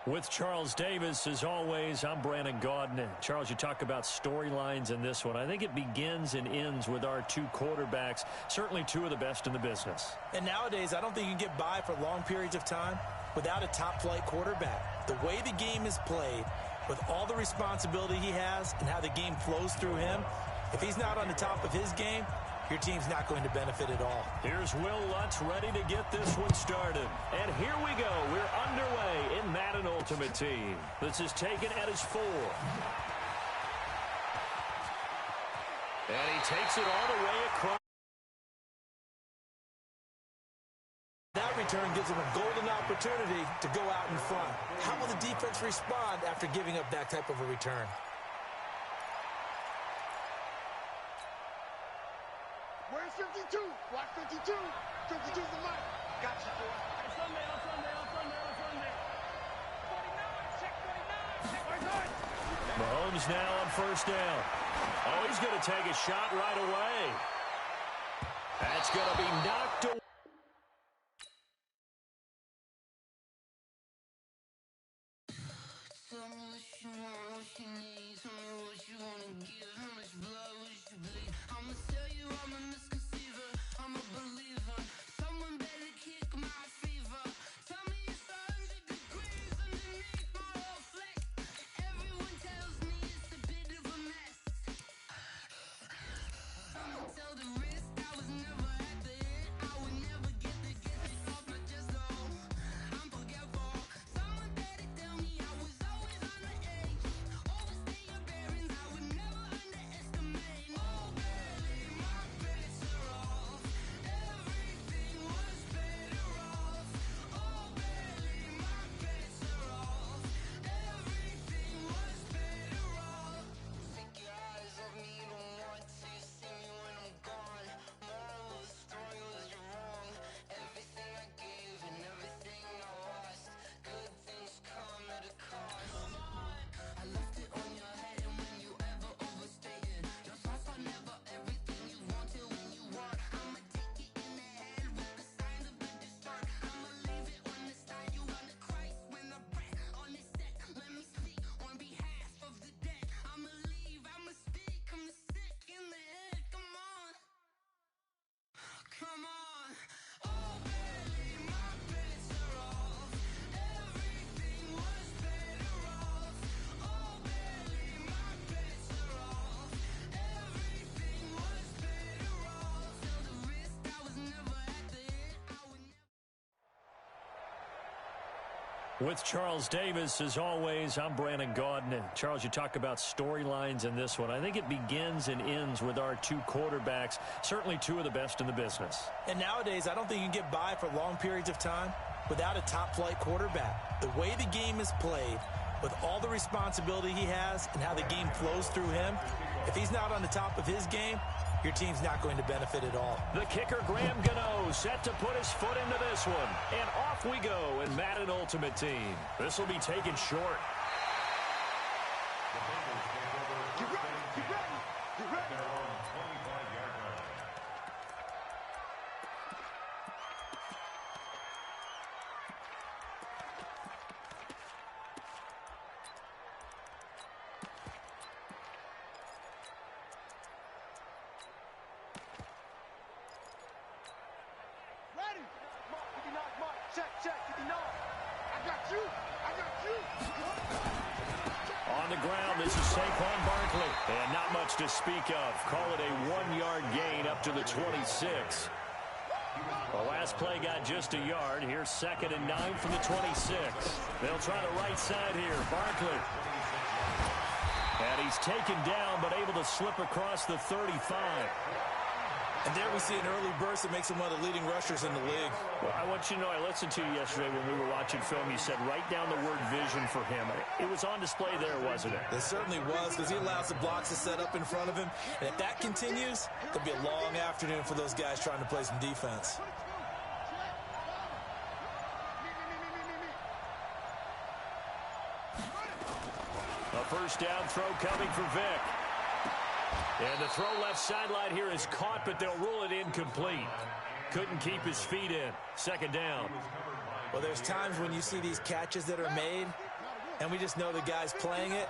With Charles Davis, as always, I'm Brandon Gaudin. Charles, you talk about storylines in this one. I think it begins and ends with our two quarterbacks, certainly two of the best in the business. And nowadays, I don't think you can get by for long periods of time without a top-flight quarterback. The way the game is played, with all the responsibility he has and how the game flows through him, if he's not on the top of his game, your team's not going to benefit at all. Here's Will Lutz ready to get this one started. And here we go. We're underway in Madden Ultimate Team. This is taken at his 4. And he takes it all the way across. That return gives him a golden opportunity to go out in front. How will the defense respond after giving up that type of a return? Where's 52? Watch 52. 52's the mic. Got you, boy. It's on there. 49. Check 49. Mahomes now on first down. Oh, he's going to take a shot right away. That's going to be knocked away. With Charles Davis, as always, I'm Brandon Gaudin. Charles, you talk about storylines in this one. I think it begins and ends with our two quarterbacks, certainly two of the best in the business. And nowadays, I don't think you can get by for long periods of time without a top-flight quarterback. The way the game is played, with all the responsibility he has and how the game flows through him, if he's not on the top of his game, your team's not going to benefit at all. The kicker, Graham Gano, set to put his foot into this one. And off we go in Madden Ultimate Team. This will be taken short. Get ready. Get ready. Check, 59. I got you. On the ground, this is Saquon Barkley. And not much to speak of. Call it a 1-yard gain up to the 26. The last play got just a yard. Here's 2nd and 9 from the 26. They'll try the right side here. Barkley. And he's taken down, but able to slip across the 35. And there we see an early burst that makes him one of the leading rushers in the league. Well, I want you to know, I listened to you yesterday when we were watching film. You said write down the word vision for him. It was on display there, wasn't it? It certainly was, because he allows the blocks to set up in front of him. And if that continues, it'll be a long afternoon for those guys trying to play some defense. A first down throw coming for Vic. And the throw left sideline here is caught, but they'll rule it incomplete. Couldn't keep his feet in. 2nd down. Well, there's times when you see these catches that are made, And we just know the guys playing it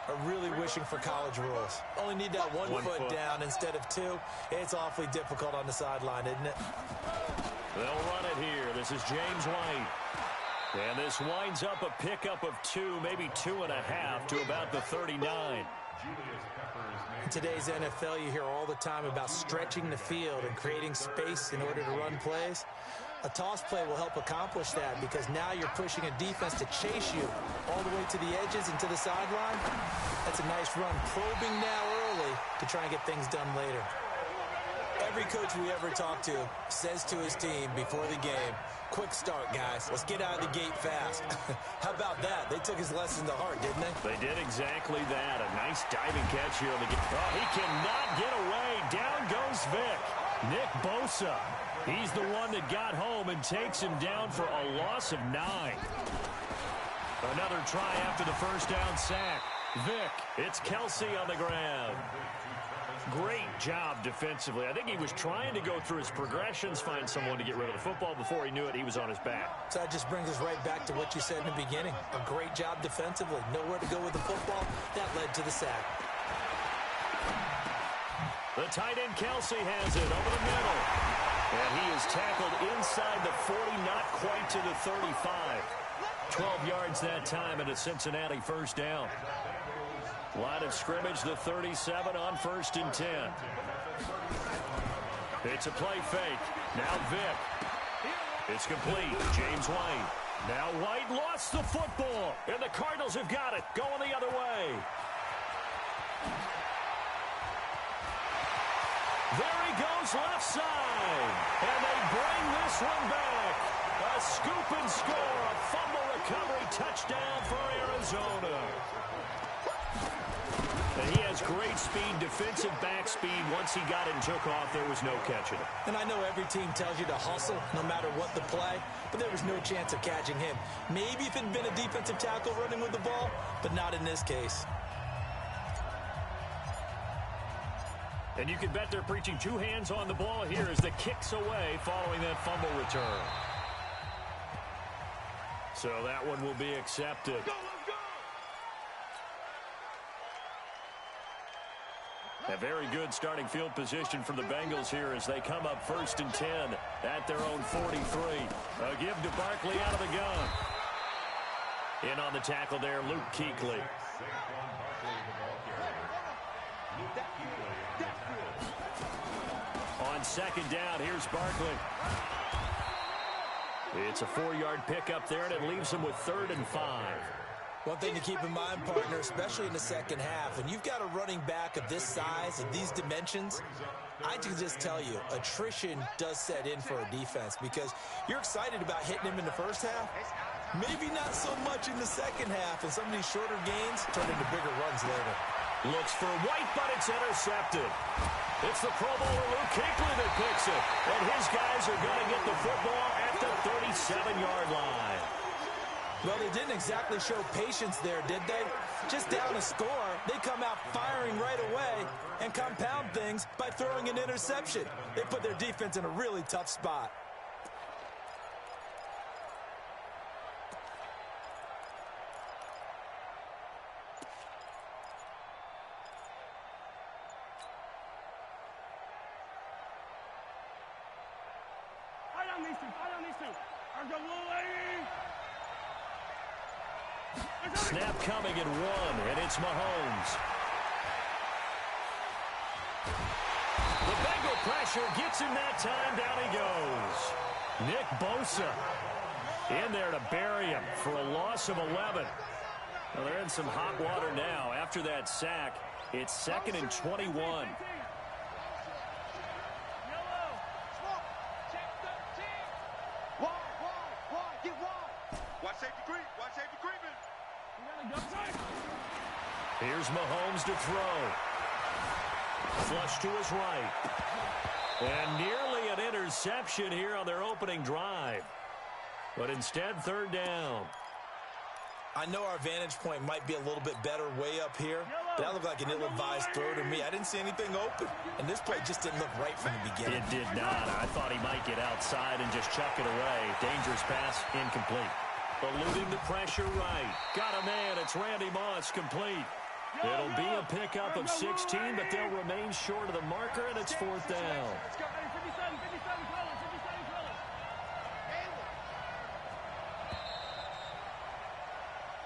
are really wishing for college rules. Only need that one foot down instead of two. It's awfully difficult on the sideline, isn't it? They'll run it here. This is James White. And this winds up a pickup of 2, maybe 2.5 to about the 39. In today's NFL, you hear all the time about stretching the field and creating space in order to run plays. A toss play will help accomplish that because now you're pushing a defense to chase you all the way to the edges and to the sideline. That's a nice run, probing now early to try and get things done later. Every coach we ever talk to says to his team before the game, quick start, guys. Let's get out of the gate fast. How about that? They took his lesson to heart, didn't they? They did exactly that. A nice diving catch here on the game. Oh, he cannot get away. Down goes Vic. Nick Bosa. He's the one that got home and takes him down for a loss of 9. Another try after the first down sack. Vic, it's Kelsey on the ground. Great job defensively. I think he was trying to go through his progressions, find someone to get rid of the football. Before he knew it, he was on his back. So that just brings us right back to what you said in the beginning. A great job defensively. Nowhere to go with the football. That led to the sack. The tight end Kelsey has it over the middle. And he is tackled inside the 40, not quite to the 35. 12 yards that time and a Cincinnati first down. Line of scrimmage, the 37 on 1st and 10. It's a play fake. Now Vic. It's complete. James White. Now White lost the football. And the Cardinals have got it. Going the other way. There he goes left side. And they bring this one back. A scoop and score. A fumble recovery touchdown for Arizona. And he has great speed, defensive back speed. Once he got it and took off, there was no catching it. And I know every team tells you to hustle no matter what the play, but there was no chance of catching him. Maybe if it had been a defensive tackle running with the ball, but not in this case. And you can bet they're preaching 2 hands on the ball here as the kick's away following that fumble return. So that one will be accepted. A very good starting field position for the Bengals here as they come up 1st and 10 at their own 43. A give to Barkley out of the gun. In on the tackle there, Luke Kuechly. On 2nd down, here's Barkley. It's a 4-yard pickup there, and it leaves him with 3rd and 5. One thing to keep in mind, partner, especially in the second half, when you've got a running back of this size and these dimensions, I can just tell you, attrition does set in for a defense because you're excited about hitting him in the first half. Maybe not so much in the second half, and some of these shorter gains turn into bigger runs later. Looks for White, but it's intercepted. It's the Pro Bowler Luke Kuechly that picks it, and his guys are going to get the football at the 37-yard line. Well, they didn't exactly show patience there, did they? Just down a score, they come out firing right away and compound things by throwing an interception. They put their defense in a really tough spot. Snap coming at 1, and it's Mahomes. The Bengal pressure gets him that time. Down he goes. Nick Bosa in there to bury him for a loss of 11. Well, they're in some hot water now. After that sack, it's 2nd and 21. Here's Mahomes to throw. Flush to his right. And nearly an interception here on their opening drive. But instead, 3rd down. I know our vantage point might be a little bit better way up here, but that looked like an ill-advised throw to me. I didn't see anything open, and this play just didn't look right from the beginning. It did not. I thought he might get outside and just chuck it away. Dangerous pass, incomplete. Eluding the pressure right. Got a man. It's Randy Moss, complete. It'll be a pickup of 16, but they'll remain short of the marker, and it's fourth down.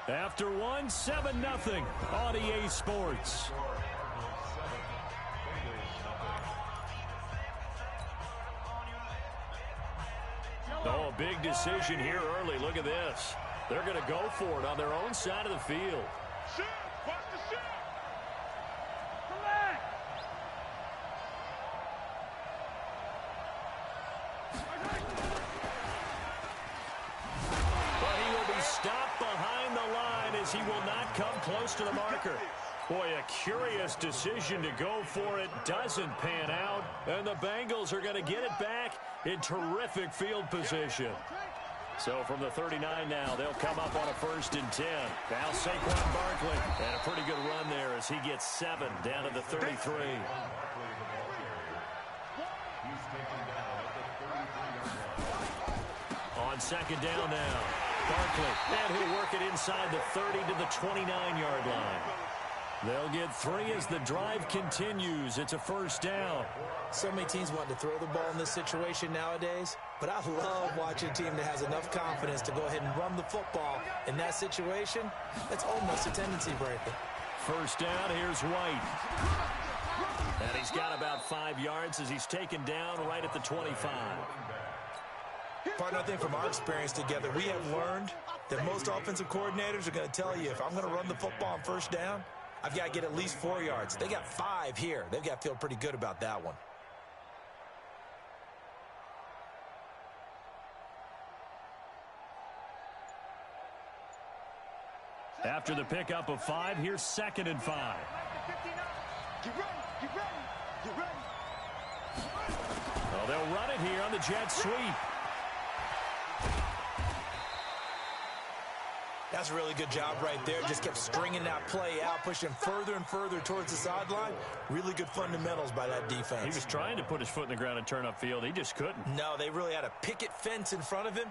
After one, 7-0 on EA Sports. Oh, a big decision here early. Look at this. They're going to go for it on their own side of the field. But he will be stopped behind the line as he will not come close to the marker. Boy, a curious decision to go for it. Doesn't pan out. And the Bengals are going to get it back in terrific field position. So from the 39 now, they'll come up on a 1st and 10. Now Saquon Barkley. And a pretty good run there as he gets 7 down to the 33. On 2nd down now. Barkley. And he'll work it inside the 30 to the 29-yard line. They'll get 3 as the drive continues. It's a 1st down. So many teams want to throw the ball in this situation nowadays, but I love watching a team that has enough confidence to go ahead and run the football. In that situation, that's almost a tendency breaker. 1st down, here's White. And he's got about 5 yards as he's taken down right at the 25. Partner, I think from our experience together, we have learned that most offensive coordinators are going to tell you, if I'm going to run the football on 1st down, I've got to get at least 4 yards. They got 5 here. They've got to feel pretty good about that one. After the pickup of 5, here's 2nd and 5. Get ready, get ready, get ready. Oh, they'll run it here on the jet sweep. That's a really good job right there. Just kept stringing that play out, pushing further and further towards the sideline. Really good fundamentals by that defense. He was trying to put his foot in the ground and turn upfield. He just couldn't. No, they really had a picket fence in front of him.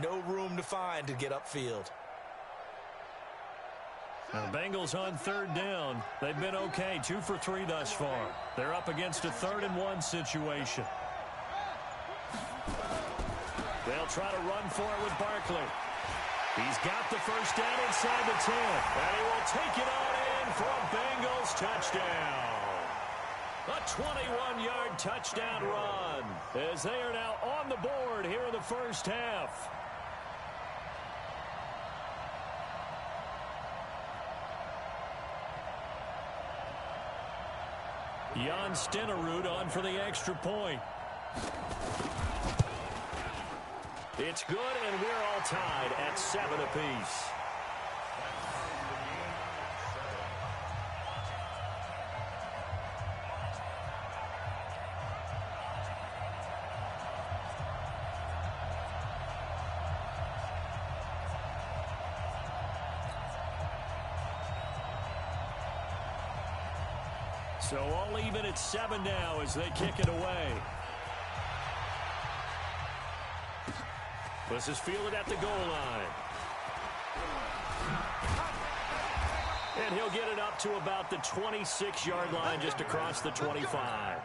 No room to find to get upfield. Now the Bengals on 3rd down. They've been okay, 2 for 3 thus far. They're up against a 3rd and 1 situation. They'll try to run for it with Barkley. He's got the 1st down inside the 10. And he will take it on in for a Bengals touchdown. A 21-yard touchdown run as they are now on the board here in the 1st half. Jan Stenerud on for the extra point. It's good, and we're all tied at 7 apiece. So all even at 7 now as they kick it away. This is fielded at the goal line. And he'll get it up to about the 26-yard line just across the 25.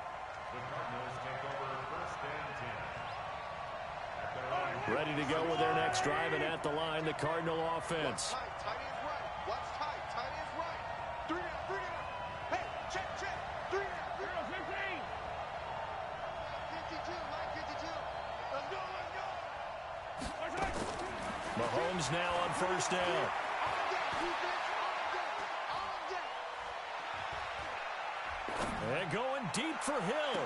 Ready to go with their next drive, and at the line, the Cardinal offense. Tight ends right. Watch tight. Tight ends right. 3 down, 3 down. Hey, check, check. 3 down, 3 down. 15. 52, Mike 52. Let's go, let's go. Mahomes now on 1st down. And going deep for Hill.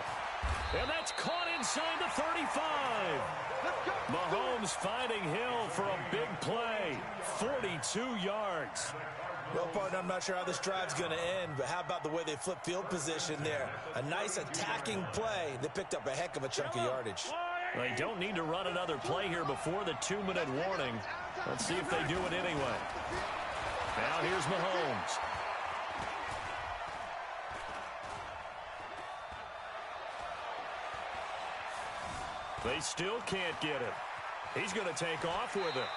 And that's caught inside the 35. Mahomes finding Hill for a big play. 42 yards. Well, partner, I'm not sure how this drive's going to end, but how about the way they flip field position there? A nice attacking play that picked up a heck of a chunk of yardage. They don't need to run another play here before the 2-minute warning. Let's see if they do it anyway. Now here's Mahomes. They still can't get him. He's going to take off with it.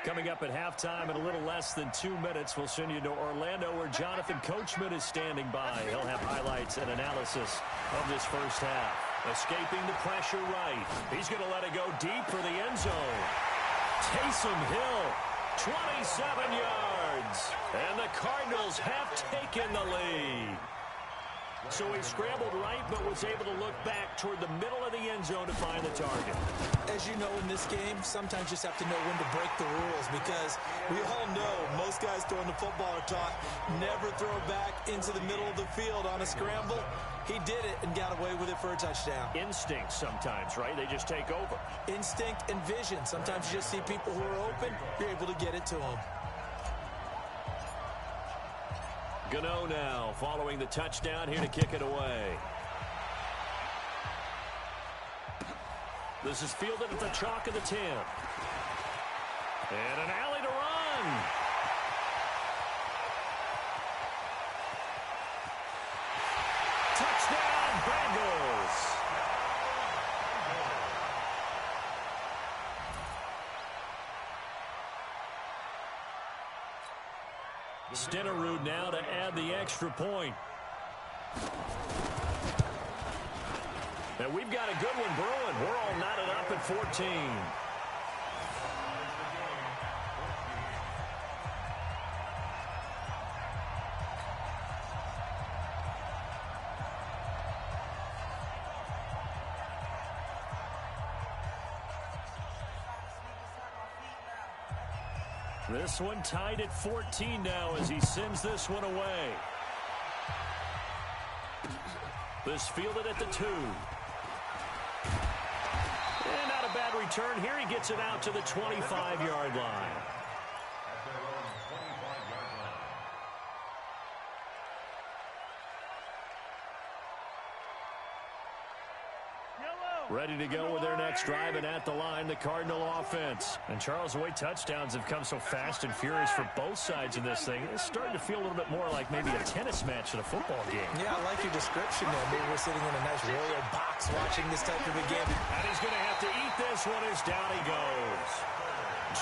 Coming up at halftime in a little less than 2 minutes, we'll send you to Orlando where Jonathan Coachman is standing by. He'll have highlights and analysis of this first half. Escaping the pressure right. He's going to let it go deep for the end zone. Taysom Hill, 27 yards. And the Cardinals have taken the lead. So he scrambled right, but was able to look back toward the middle of the end zone to find the target. As you know, in this game, sometimes you just have to know when to break the rules, because we all know most guys throwing the football are taught never throw back into the middle of the field on a scramble. He did it and got away with it for a touchdown. Instinct sometimes, right? They just take over. Instinct and vision. Sometimes you just see people who are open, you're able to get it to them. Gano now following the touchdown here to kick it away. This is fielded at the chalk of the 10. And an alley to run. Touchdown, Bengals. Stenerud now to add the extra point. And we've got a good one brewing. We're all knotted up at 14. This one tied at 14 now as he sends this one away. This fielded at the 2. And not a bad return here. He gets it out to the 25-yard line. Ready to go with their next drive, and at the line, the Cardinal offense. And Charles, the way touchdowns have come so fast and furious for both sides in this thing, it's starting to feel a little bit more like maybe a tennis match than a football game. Yeah, I like your description there. Maybe we're sitting in a nice royal box watching this type of a game. And he's going to have to eat this one as down he goes.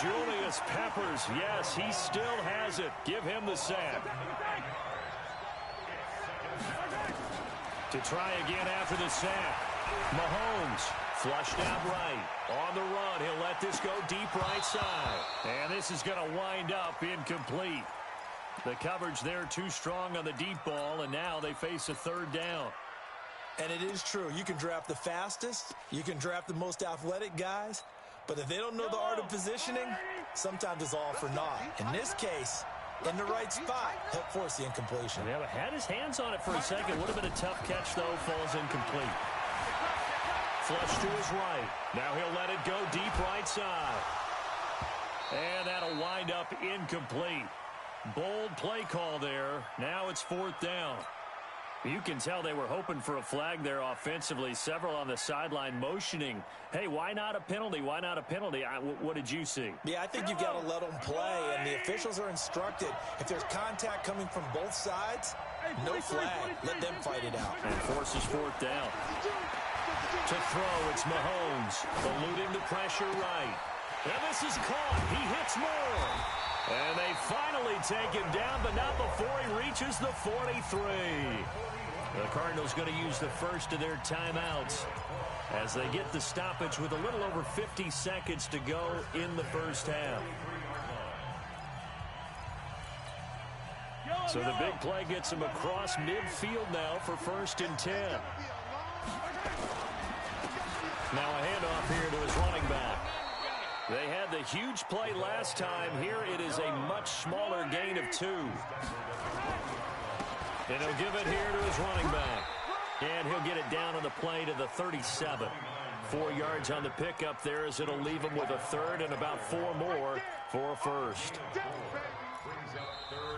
Julius Peppers, yes, he still has it. Give him the sack. To try again after the sack. Mahomes flushed out right. On the run, he'll let this go deep right side. And this is going to wind up incomplete. The coverage there too strong on the deep ball, and now they face a third down. And it is true. You can draft the fastest. You can draft the most athletic guys. But if they don't know the art of positioning, sometimes it's all for naught. In this case, in the right spot, help force the incompletion. Yeah, but had his hands on it for a second. Would have been a tough catch, though. Falls incomplete. Flush to his right. Now he'll let it go deep right side. And that'll wind up incomplete. Bold play call there. Now it's fourth down. You can tell they were hoping for a flag there offensively. Several on the sideline motioning. Hey, why not a penalty? Why not a penalty? What did you see? Yeah, I think you've got to let them play, and the officials are instructed. If there's contact coming from both sides, no flag. Let them fight it out. And forces fourth down. To throw, it's Mahomes. Eluding the pressure right. And this is caught. He hits more. And they finally take him down, but not before he reaches the 43. The Cardinals going to use the first of their timeouts as they get the stoppage with a little over 50 seconds to go in the first half. So the big play gets him across midfield now for 1st and 10. Now a handoff here to his running back. They had the huge play last time. Here it is a much smaller gain of 2. And he'll give it here to his running back. And he'll get it down on the play to the 37. 4 yards on the pickup there as it'll leave him with a third and about 4 more for a first.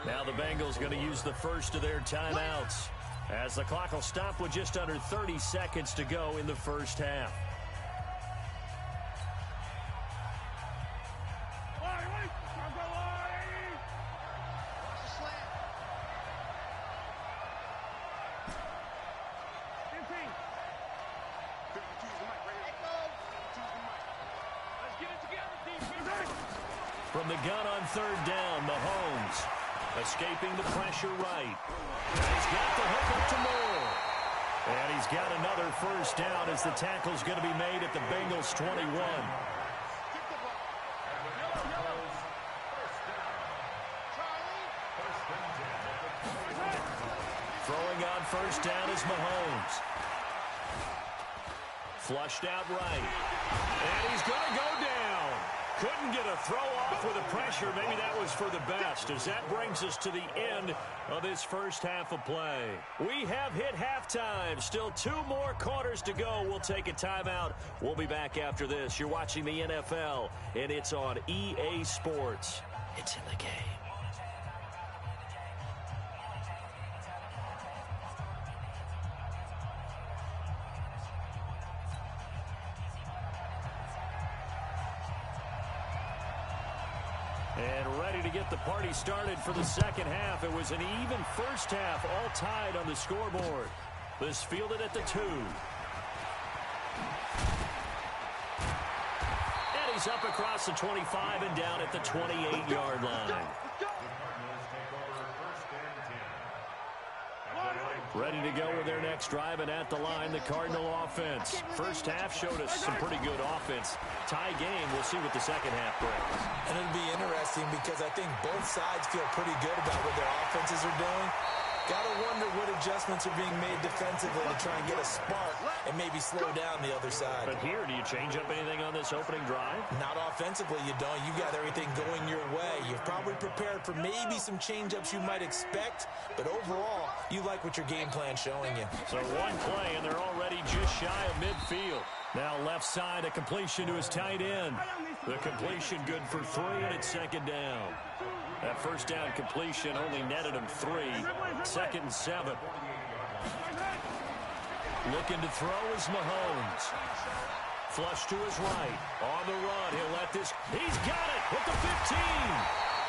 Now the Bengals going to use the first of their timeouts as the clock will stop with just under 30 seconds to go in the first half. Let's get it together, defense. From the gun on third down, Mahomes escaping the pressure right. He's got the hook up to Moore. And he's got another first down as the tackle's going to be made at the Bengals 21. Throwing on first down is Mahomes. Flushed out right. And he's going to go down. Couldn't get a throw off with the pressure. Maybe that was for the best, as that brings us to the end of this first half of play. We have hit halftime. Still 2 more quarters to go. We'll take a timeout. We'll be back after this. You're watching the NFL, and it's on EA Sports. It's in the game. And ready to get the party started for the second half. It was an even first half, all tied on the scoreboard. This fielded at the 2. And he's up across the 25 and down at the 28-yard line. Ready to go with their next drive, and at the line, the Cardinal offense. First half showed us some pretty good offense. Tie game. We'll see what the second half brings. And it'll be interesting because I think both sides feel pretty good about what their offenses are doing. Got to wonder what adjustments are being made defensively to try and get a spark and maybe slow down the other side. But here, do you change up anything on this opening drive? Not offensively, you don't. You got everything going your way. You've probably prepared for maybe some change-ups you might expect, but overall, you like what your game plan's showing you. So one play, and they're already just shy of midfield. Now left side, a completion to his tight end. The completion good for 3, and it's second down. That first down completion only netted him 3. Second and 7. Looking to throw is Mahomes. Flush to his right. On the run, he'll let this. He's got it with the 15.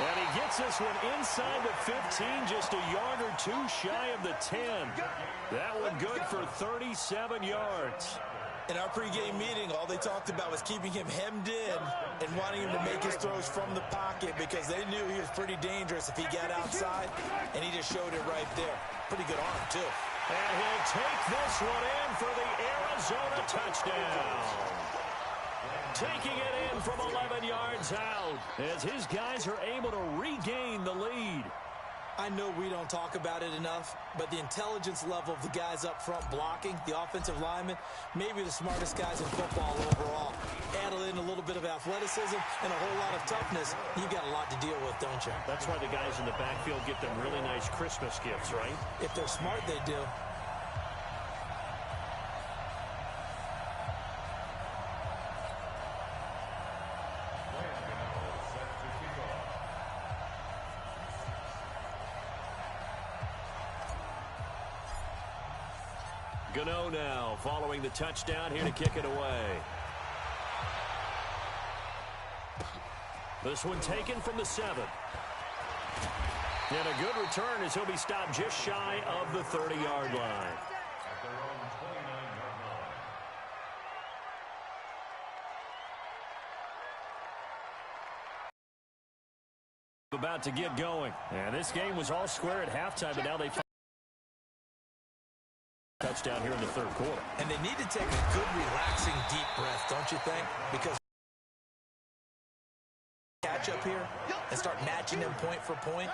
And he gets this one inside the 15, just a yard or 2 shy of the 10. That one good for 37 yards. In our pregame meeting, all they talked about was keeping him hemmed in and wanting him to make his throws from the pocket because they knew he was pretty dangerous if he got outside, and he just showed it right there. Pretty good arm, too. And he'll take this one in for the Arizona touchdown. Taking it in from 11 yards out as his guys are able to regain the lead. I know we don't talk about it enough, but the intelligence level of the guys up front blocking, the offensive linemen, maybe the smartest guys in football overall. Add in a little bit of athleticism and a whole lot of toughness. You've got a lot to deal with, don't you? That's why the guys in the backfield get them really nice Christmas gifts, right? If they're smart, they do. Gano now following the touchdown, here to kick it away. This one taken from the 7. And a good return as he'll be stopped just shy of the 30-yard line. About to get going. And this game was all square at halftime, but now they touchdown here in the third quarter. And they need to take a good, relaxing, deep breath, don't you think? Because catch up here and start matching them point for point,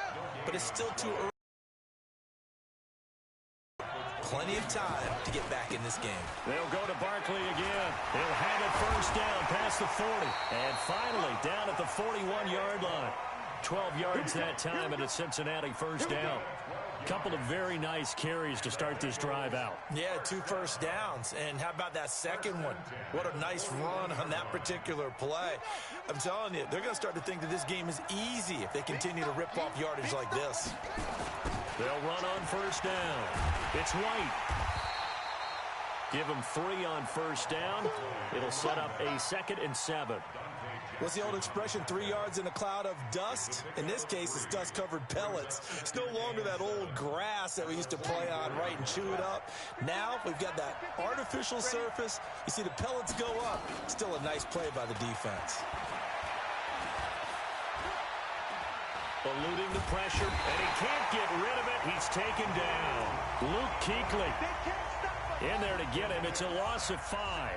but it's still too early. Plenty of time to get back in this game. They'll go to Barkley again. He'll have it first down past the 40. And finally down at the 41-yard line. 12 yards that time, and a Cincinnati first down. Couple of very nice carries to start this drive out. Yeah, 2 first downs. And how about that second one? What a nice run on that particular play. I'm telling you, they're going to start to think that this game is easy if they continue to rip off yardage like this. They'll run on first down. It's White. Give him 3 on first down. It'll set up a 2nd and 7. What's the old expression, 3 yards in a cloud of dust? In this case, it's dust-covered pellets. It's no longer that old grass that we used to play on, right, and chew it up. Now we've got that artificial surface. You see the pellets go up. Still a nice play by the defense. eluding the pressure, and he can't get rid of it. He's taken down. Luke Kuechly in there to get him. It's a loss of 5.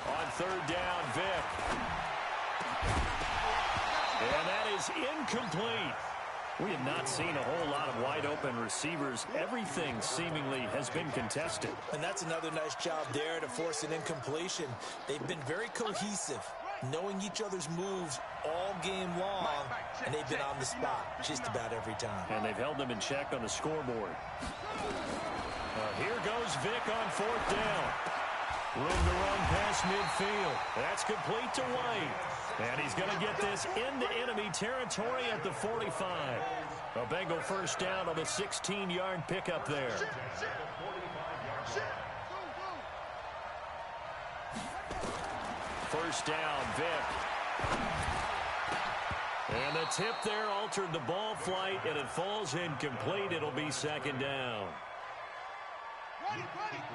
On third down, Vick. And that is incomplete. We have not seen a whole lot of wide-open receivers. Everything seemingly has been contested. And that's another nice job there to force an incompletion. They've been very cohesive, knowing each other's moves all game long, and they've been on the spot just about every time. And they've held them in check on the scoreboard. Here goes Vick on fourth down. Room to run past midfield. That's complete to White. And he's going to get this into enemy territory at the 45. A Bengal first down on the 16-yard pickup there. First down, Vick. And the tip there altered the ball flight, and it falls incomplete. It'll be second down.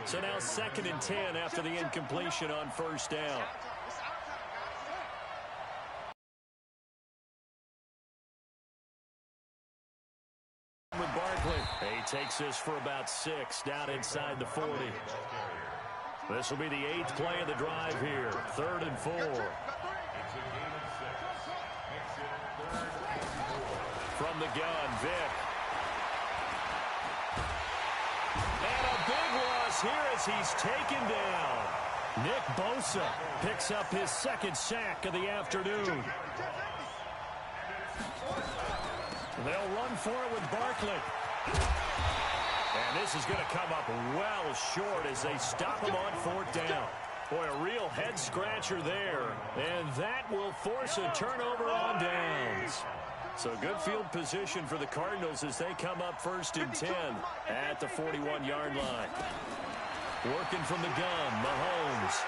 So now 2nd and 10 after the incompletion on first down. With Barkley, he takes this for about 6 down inside the 40. This will be the 8th play of the drive here. 3rd and 4. From the gun, Vick. And a big loss here as he's taken down. Nick Bosa picks up his 2nd sack of the afternoon. They'll run for it with Barkley. And this is going to come up well short as they stop him on 4th down. Boy, a real head-scratcher there. And that will force a turnover on downs. So good field position for the Cardinals as they come up 1st and 10 at the 41-yard line. Working from the gun, Mahomes.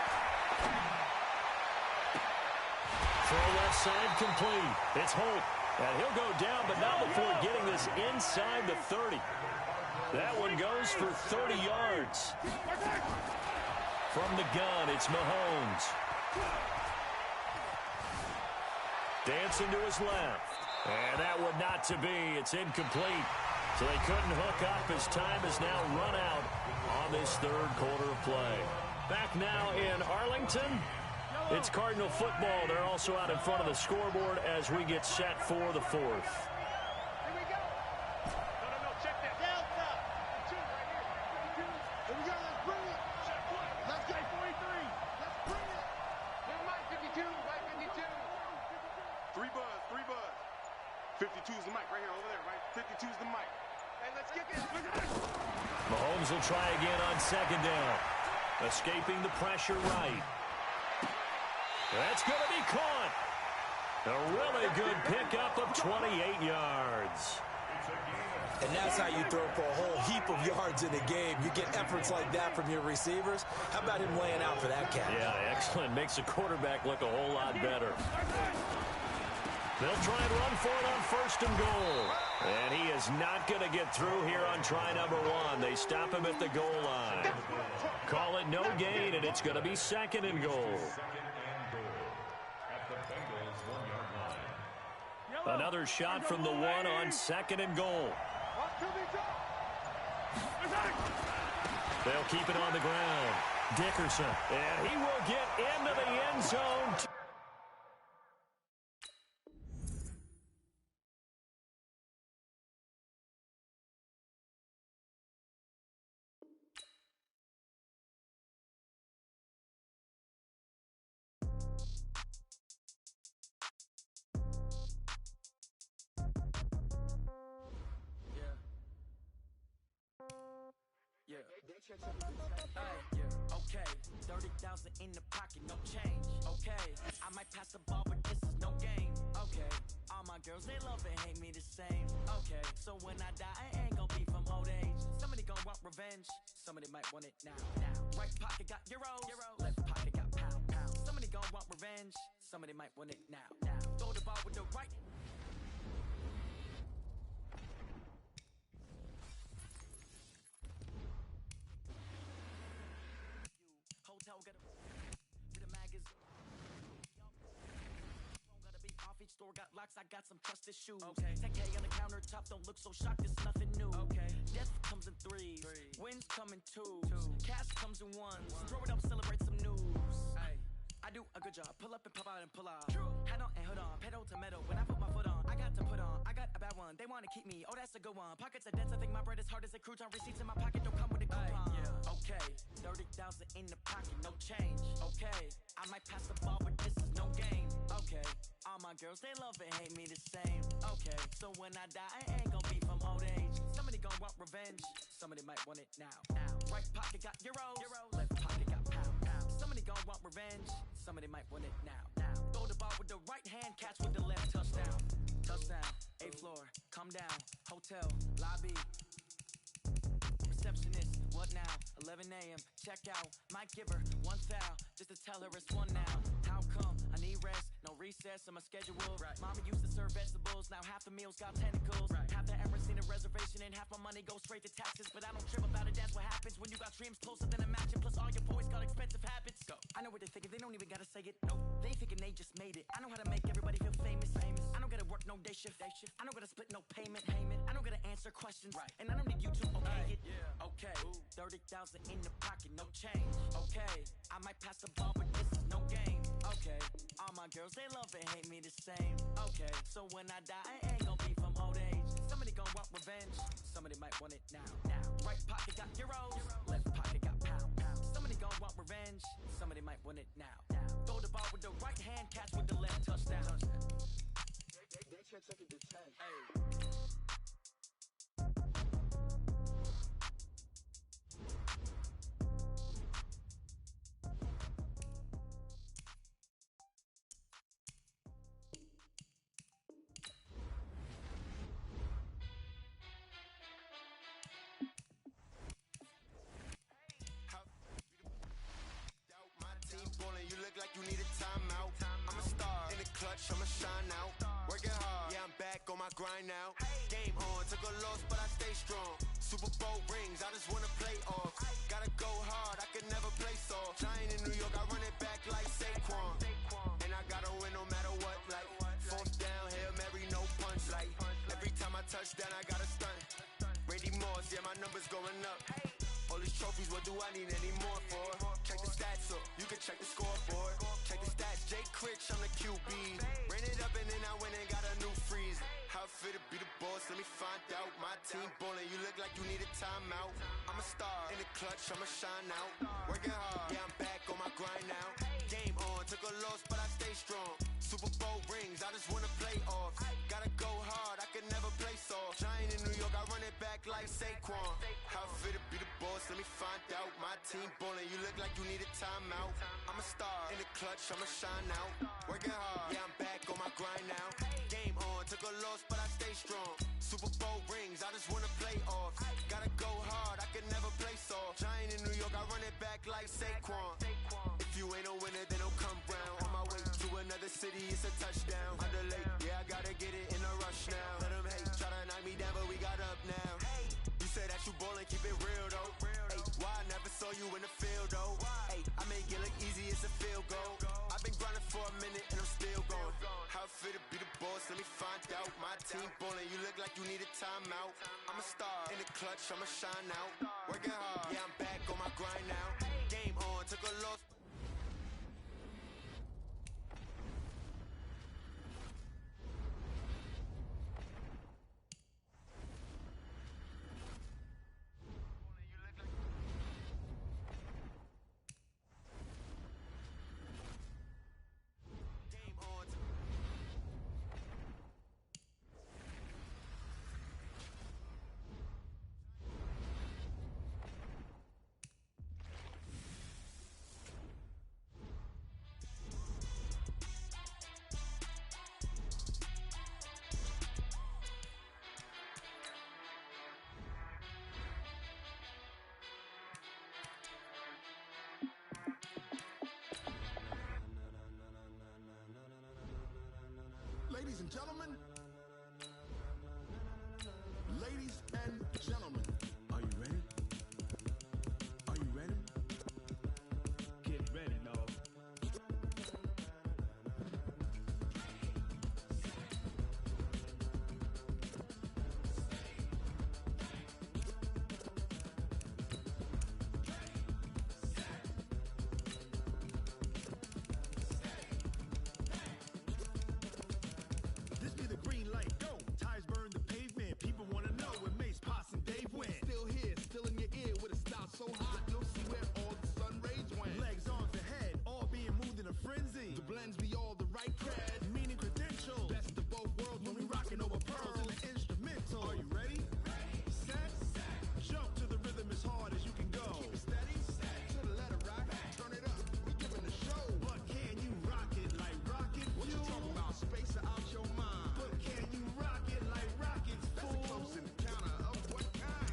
Throw left side complete. It's Holt. And he'll go down, but not before getting this inside the 30. That one goes for 30 yards. From the gun, it's Mahomes. Dancing to his left. And that one not to be. It's incomplete. So they couldn't hook up as time has now run out on this 3rd quarter of play. Back now in Arlington. It's Cardinal football. They're also out in front of the scoreboard as we get set for the 4th. Here we go. No, check that. Delta. 2 right here. 52. Here we go. Let's bring it. Check 1. Let's get 43. Let's bring it. Never mind. 52. Right, 52. 3 buzz. 52 is the mic right here over there, right? 52 is the mic. Hey, let's get this. Mahomes will try again on 2nd down. Escaping the pressure right. That's going to be caught. A really good pickup of 28 yards. And that's how you throw for a whole heap of yards in a game. You get efforts like that from your receivers. How about him laying out for that catch? Yeah, excellent. Makes the quarterback look a whole lot better. They'll try and run for it on 1st and goal. And he is not going to get through here on try number 1. They stop him at the goal line. Call it no gain, and it's going to be 2nd and goal. Another shot from the 1 on 2nd and goal. They'll keep it on the ground. Dickerson, and he will get into the end zone. Okay, 30,000 in the pocket, no change. Okay, I might pass the ball, but this is no game. Okay, all my girls, they love and hate me the same. Okay, so when I die, I ain't gonna be from old age. Somebody gonna want revenge, somebody might want it now. Right pocket got euros, left pocket got gon' want revenge. Somebody might want it now. Throw the ball with the right. Hotel got a magazine. Gotta be off, each store got locks, I got some trusted shoes. Okay. 10K on the countertop, don't look so shocked, it's nothing new. Okay. Death comes in threes, wins come in twos. Cash comes in ones, throw it up, celebrate some news. Ay. I do a good job, pull up and pop out and pull out. True. Head on and hood on, pedal to metal. When I put my foot on, I got to put on. I got a bad one, they wanna keep me, oh that's a good one. Pockets are dense, I think my bread is hard as a crouton. Receipts in my pocket don't come with a coupon. Yeah. Okay, 30,000 in the pocket, no change. Okay, I might pass the ball, but this is no game. Okay, all my girls, they love and hate me the same. Okay, so when I die, I ain't gon' be from old age. Somebody gon' want revenge, somebody might want it now. Right pocket got euros, left pocket got pound. Somebody gon' want revenge, somebody might want it now. Throw the ball with the right hand, catch with the left, touchdown. Touchdown, 8th floor, come down, hotel, lobby. Receptionist, what now? 11 a.m. check out. Might give her one foul just to tell her it's one now. How come? I need rest, no recess on my schedule. Right. Mama used to serve vegetables, now half the meals got tentacles. Right. Half the Emirates need a reservation and half my money goes straight to taxes. But I don't trip about it, that's what happens when you got dreams closer than a match. Plus all your boys got expensive habits. Go. I know what they're thinking, they don't even gotta say it. No, they thinking they just made it. I know how to make everybody feel famous. I don't gotta work no day shift. I don't gotta split no payment. I don't gotta answer questions. Right. And I don't need you to okay it. Yeah. Okay, 30,000 in the pocket, no change. Okay, I might pass the ball, but this is no game. Okay, all my girls, they love and hate me the same. Okay, so when I die, I ain't gon' be from old age. Somebody gon' want revenge, somebody might want it now. Right pocket got euros, left pocket got pound. Somebody gon' want revenge, somebody might want it now. Throw the ball with the right hand, catch with the left, touchdown. They can't take it to 10. Hey. You look like you need a timeout. I'm a star in the clutch, I'ma shine out. Working hard, yeah, I'm back on my grind now. Game on, took a loss, but I stay strong. Super Bowl rings, I just wanna play off. Gotta go hard, I can never play soft. Giant in New York, I run it back like Saquon. And I gotta win no matter what, like fourth down, Hail Mary, no punch. Like every time I touch down, I gotta stunt. Randy Moss, yeah, my numbers going up. All these trophies, what do I need any more for? Check the stats up, you can check the scoreboard. Check the stats, Jay Critch, I'm the QB. Ran it up and then I went and got a new freeze. How it feel to be the boss, let me find out. My team ballin', you look like you need a timeout. I'm a star in the clutch, I'ma shine out. Working hard, yeah, I'm back on my grind now. Game on, took a loss, but I stay strong. Super Bowl rings, I just wanna play off. Gotta go hard, I can never play soft. Giant in New York, I run it back like Saquon. How it feel to be the boss, let me find out. My team ballin', you look like you need a timeout. I'm a star in the clutch, I'ma shine out. Working hard, yeah, I'm back on my grind now. Game on, took a loss, but I stay strong. Super Bowl rings, I just wanna play off. Gotta go hard, I can never play soft. Giant in New York, I run it back like Saquon. If you ain't a winner, then don't come round. On my way to another city, it's a touchdown. Under late, yeah, I gotta get it in a rush now. Let them hate, try to knock me down, but we got up now. You say that you ballin', keep it real though. Ay, why I never saw you in the field though? Ay, I make it look easy, it's a field goal. I've been grinding for a minute and I'm still going. How it feel to be the boss, let me find out. My team ballin', you look like you need a timeout. I'm a star in the clutch, I'ma shine out. Working hard, yeah, I'm back on my grind now. Game on, took a loss. and gentlemen. Ladies and gentlemen. Are you ready? Are you ready? Get ready, dog. This be the green light, go. Tires burn the pavement. People wanna know when Mace, Potts, and Dave went. Still here, still in your ear with a style so hot, you'll see where all the sun rays went. Legs, arms, and head, all being moved in a frenzy. The blends be all the right cred, meaning credentials. Best of both worlds when we rockin' over pearls in the instrumental. Are you ready? Set, jump to the rhythm as hard as you can go. Keep it steady, to the letter right. Turn it up, we giving the show. But can you rock it like rocket? What you talking about? Space out your mind. But can you rock it like rockets? That's a close encounter of what kind?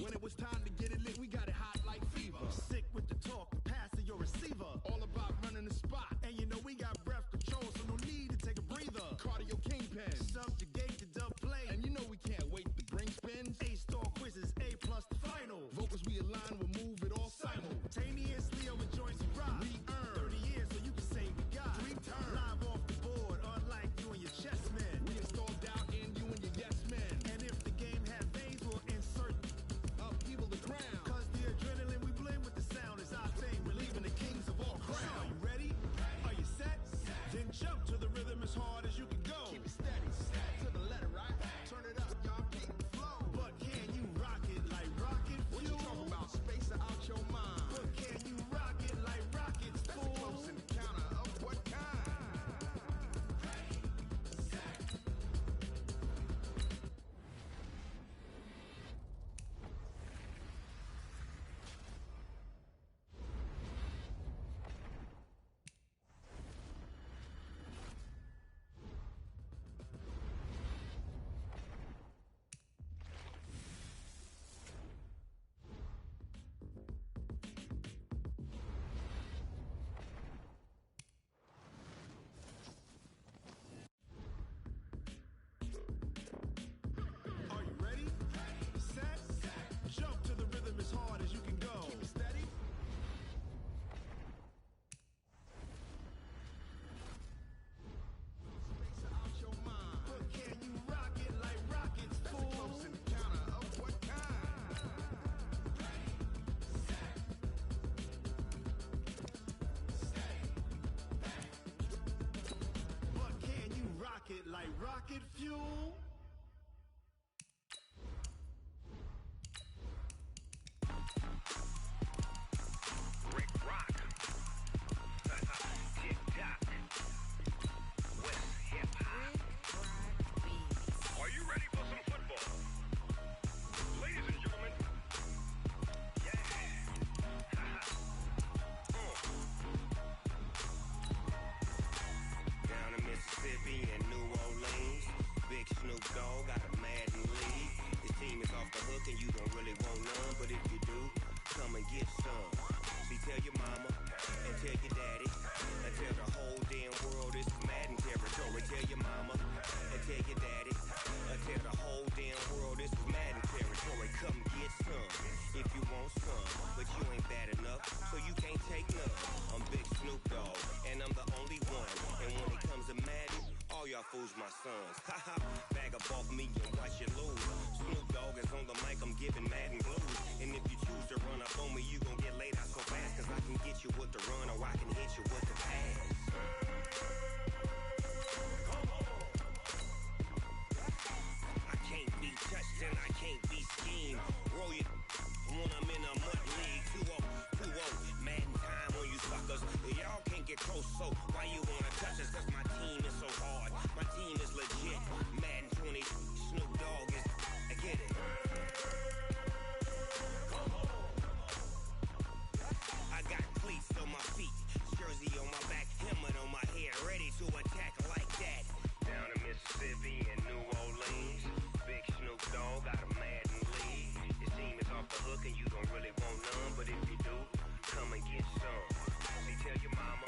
When it was time to get it lit, we got it hot like fever. Sick with the talk, pass to your receiver. All about running the spot. And you know we got breath control, so no need to take a breather. Cardio kingpin, subjugate the dub play. And you know we can't wait to bring spins. A-star quizzes, A+ the final. Vocals we align, we'll move it all simultaneously over joints we rock. We earn 30 years so you can say we got 3 turns. Live off the board, unlike you and your chess men. We installed doubt in you and your yes men. And if the game had veins, we'll insert upheaval the ground. Cause the adrenaline we blend with the sound is our thing. We're leaving the kings of all crowns. So are you ready? Are you set? Then jump to the rhythm as hard as you can go. Keep it steady, to the letter right. Turn it up, y'all keep the flow. But can you rock it like rocket fuel? What you talking about? Space out your mind. But can you rock it like rockets? That's a close encounter of what kind? Are you ready? Set, jump to the rhythm as hard as you can go. Keep it steady. Space out your mind. But can you rock it like rockets? That's a close encounter of what kind? But can you rock it like rocket fuel? Rick Rock. Tick tock. West hip hop. Are you ready for some football? Ladies and gentlemen. Yeah. Down in Mississippi and New Orleans, Big Snoop Dogg got a Madden league. His team is off the hook and you don't really want none, but if you do, come and get some. See, tell your mama and tell your daddy and tell the whole damn world this is Madden territory. Tell your mama and tell your daddy and tell the whole damn world this is Madden territory. Come get some if you want some, but you ain't bad enough, so you can't take none. I'm Big Snoop Dogg and I'm the only one. And when it comes to Madden, all y'all fools my sons. Haha, bag up off me and watch you lose. Snoop Dogg is on the mic, I'm giving Madden blues. And if you choose to run up on me, you gon' get laid out so fast. Cause I can get you with the run or I can hit you with the pass. I can't be touched and I can't be schemed. Roll you when I'm in a mud league. 2-0, 2-0, Madden time on you suckers. Y'all can't get close, so why you wanna touch us? Cause my team is so hard, my team is legit. Madden 20, Snoop Dogg is, I get it. I got cleats on my feet, jersey on my back, helmet on my head, ready to attack like that. Down in Mississippi and New Orleans, Big Snoop Dogg got a Madden league. His team is off the hook and you don't really want none, but if you do, come and get some. See, tell your mama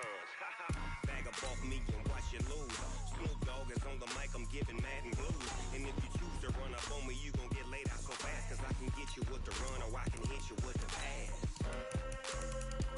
sons. Bag up off me and watch you lose. Snoop Dogg is on the mic, I'm giving Madden blues. And if you choose to run up on me, you gon' get laid out so fast. Cause I can get you with the run or I can hit you with the pass.